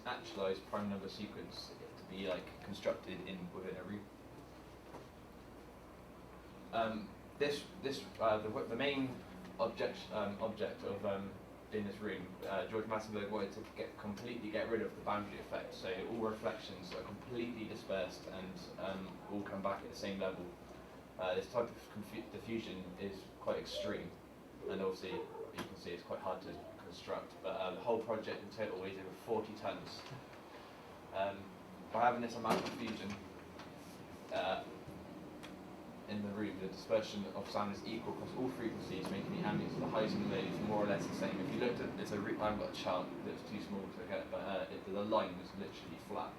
actualized prime number sequence to be like constructed within a room. The main object of in this room, George Massenburg wanted to completely get rid of the boundary effect, so all reflections are completely dispersed and all come back at the same level. This type of diffusion is quite extreme, and obviously you can see it's quite hard to construct, but the whole project in total weighs over 40 tons. By having this amount of diffusion in the room, the dispersion of sound is equal across all frequencies, making the ambience of the highs and lows more or less the same. If you looked at this, I haven't got a chart that's too small to get, but the line was literally flat.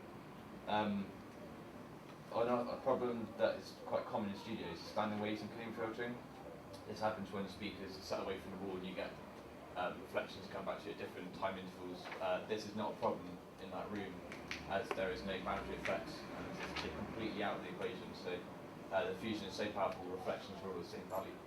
A problem that is quite common in studios is standing waves and clean filtering. This happens when the speakers are set away from the wall and you get reflections come back to you at different time intervals. This is not a problem in that room, as there is no boundary effects and it's completely out of the equation. So the diffusion is so powerful, reflections are all the same value.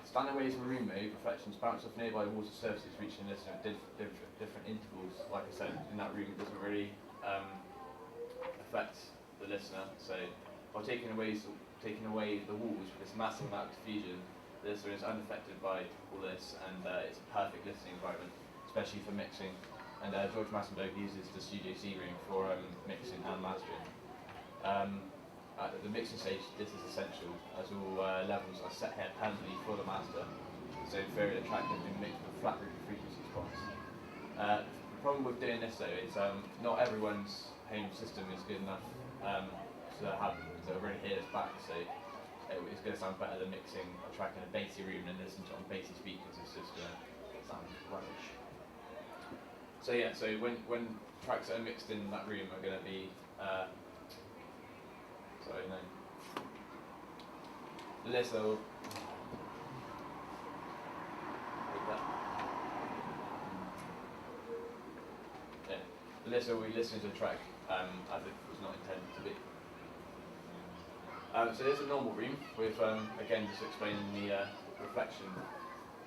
Standing waves in room mode, reflections bounce off nearby walls and surfaces, reaching listener at different intervals. Like I said, in that room it doesn't really affect the listener. So by taking away the walls with this massive amount of diffusion, the listener is unaffected by all this, and it's a perfect listening environment, especially for mixing. And George Massenburg uses the Studio C room for mixing and mastering. At the mixing stage, this is essential, as all levels are set here permanently for the master, so inferior track has been mixed with flat root frequency spots. The problem with doing this though is not everyone's home system is good enough to really hear this back, so it's going to sound better than mixing a track in a bassy room and listening to it on bassy speakers. It's just going to sound rubbish. So yeah, so when tracks that are mixed in that room are going to be the listener will the listener will be listening to the track as it was not intended to be. So there's a normal room with again just explaining the reflection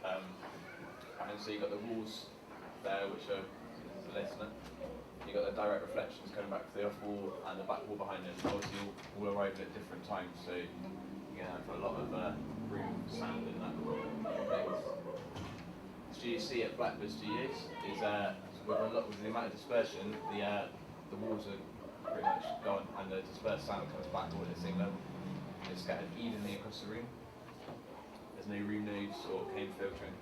pattern. So you've got the walls there, which are the listener. You've got the direct reflections coming back to the off wall and the back wall behind it. Obviously all arriving at different times, so you can have a lot of room sound in that mix. Studio C at Blackbird Studios is with the amount of dispersion, the walls are pretty much gone and the dispersed sound comes back all at the same level. It's scattered evenly across the room. There's no room nodes or cane filtering.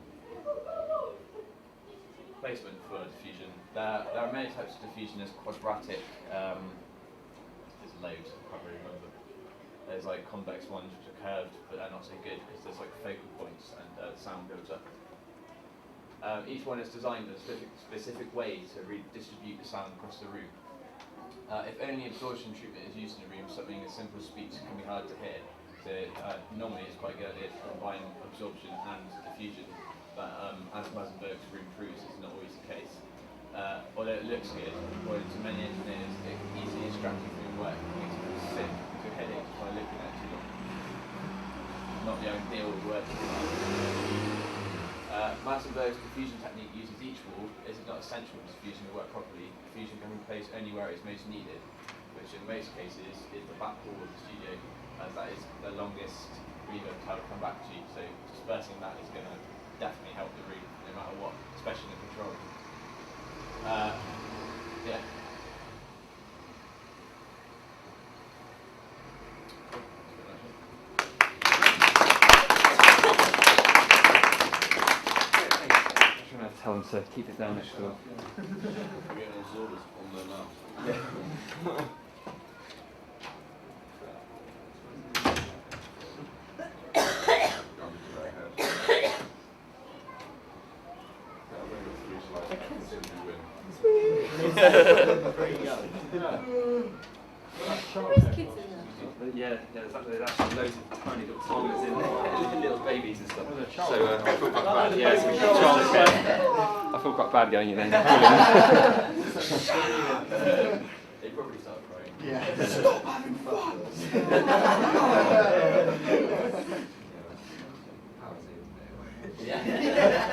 Placement for diffusion. There are many types of diffusion. There's quadratic, there's loads, I can't really remember. There's like convex ones which are curved, but they're not so good because there's like focal points and the sound builds up. Each one is designed in a specific way to redistribute the sound across the room. If only absorption treatment is used in a room, something as simple as speech can be hard to hear. So normally it's quite a good idea to combine absorption and diffusion. But as Massenburg's room proves, it's not always the case. Although it looks good, according to many engineers, it can easily distract you from your work and makes you sick with your headache by looking at it too long. Not the ideal work. Massenburg's diffusion technique uses each wall. It is not essential for diffusion to work properly. Diffusion can be placed only where it is most needed, which in most cases is the back wall of the studio, as that is the longest reverb to come back to you. So dispersing that is going to definitely help the room, no matter what, especially in the control. Yeah. I'm trying to tell them to keep it down next door. We're getting those orders on there now. Yeah. Yeah, exactly. There's actually loads of tiny little toddlers in there, little babies and stuff. So I feel quite bad. Yeah, I feel quite bad going in there. They probably start crying. Yeah. Stop having fun! Yeah.